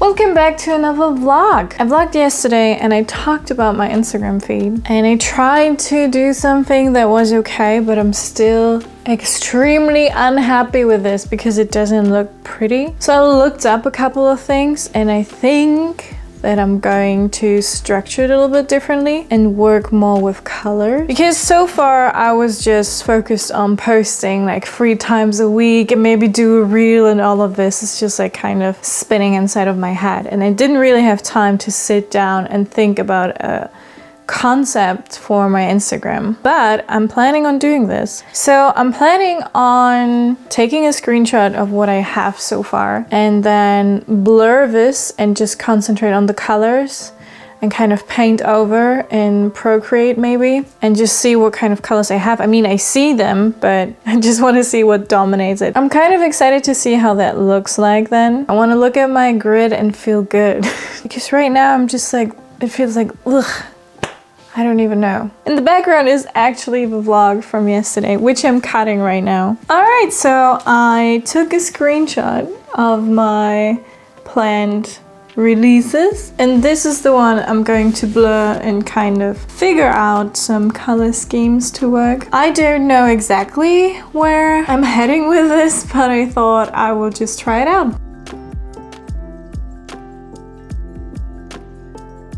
Welcome back to another vlog. I vlogged yesterday and I talked about my Instagram feed and I tried to do something that was okay, but I'm still extremely unhappy with this because it doesn't look pretty. So I looked up a couple of things and I think that I'm going to structure it a little bit differently and work more with color, because so far I was just focused on posting like 3 times a week and maybe do a reel, and all of this is just like kind of spinning inside of my head, and I didn't really have time to sit down and think about a concept for my Instagram. But I'm planning on doing this. So I'm planning on taking a screenshot of what I have so far and then blur this and just concentrate on the colors and kind of paint over in Procreate maybe, and just see what kind of colors I have. I mean, I see them, but I just want to see what dominates it. I'm kind of excited to see how that looks like then. I want to look at my grid and feel good because right now I'm just like, it feels like, ugh. I don't even know. In the background is actually the vlog from yesterday, which I'm cutting right now. Alright, so I took a screenshot of my planned releases, and this is the one I'm going to blur and kind of figure out some color schemes to work. I don't know exactly where I'm heading with this, but I thought I will just try it out.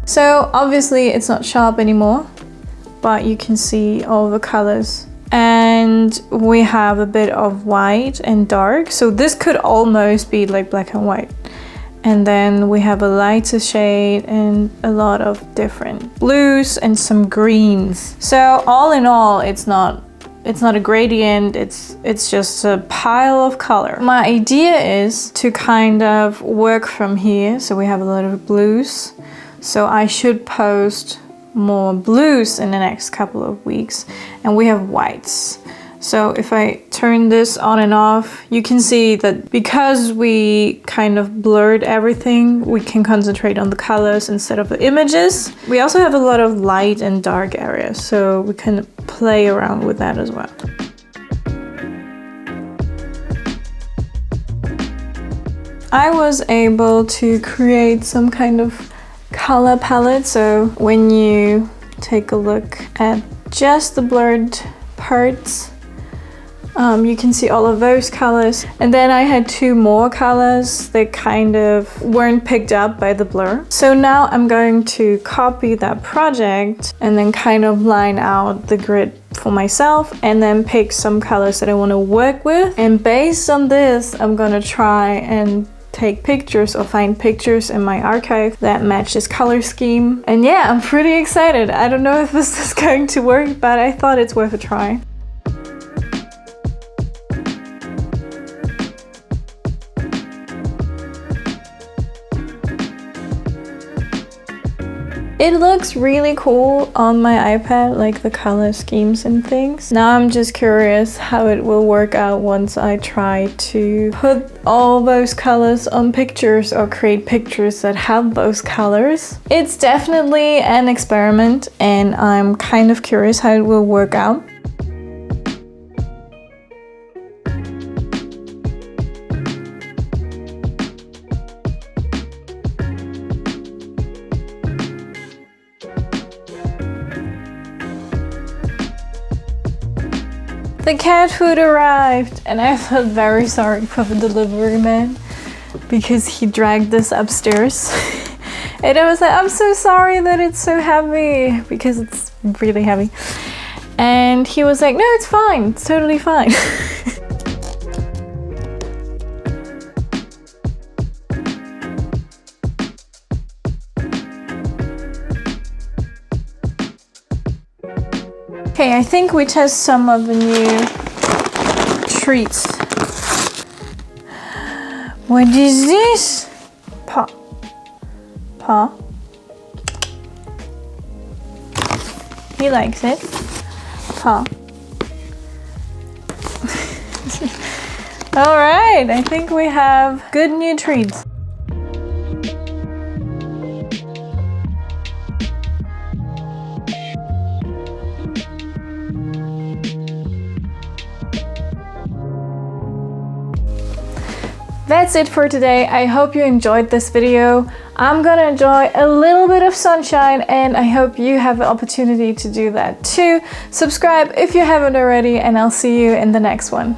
So obviously it's not sharp anymore, but you can see all the colors. And we have a bit of white and dark. So this could almost be like black and white. And then we have a lighter shade and a lot of different blues and some greens. So all in all, it's not a gradient, it's just a pile of color. My idea is to kind of work from here. So we have a lot of blues. So I should post more blues in the next couple of weeks, and we have whites. So if I turn this on and off, you can see that because we kind of blurred everything, we can concentrate on the colors instead of the images. We also have a lot of light and dark areas, so we can play around with that as well. I was able to create some kind of color palette. So when you take a look at just the blurred parts, you can see all of those colors. And then I had 2 more colors that kind of weren't picked up by the blur. So now I'm going to copy that project and then kind of line out the grid for myself and then pick some colors that I want to work with. And based on this, I'm gonna try and take pictures or find pictures in my archive that match this color scheme. And yeah, I'm pretty excited. I don't know if this is going to work, but I thought it's worth a try. It looks really cool on my iPad, like the color schemes and things. Now I'm just curious how it will work out once I try to put all those colors on pictures or create pictures that have those colors. It's definitely an experiment and I'm kind of curious how it will work out. The cat food arrived and I felt very sorry for the delivery man because he dragged this upstairs. And I was like, I'm so sorry that it's so heavy, because it's really heavy. And he was like, no, it's fine, it's totally fine. Okay, I think we test some of the new treats. What is this? Paw. Paw. He likes it. Paw. All right, I think we have good new treats. That's it for today. I hope you enjoyed this video. I'm gonna enjoy a little bit of sunshine, and I hope you have the opportunity to do that too. Subscribe if you haven't already, and I'll see you in the next one.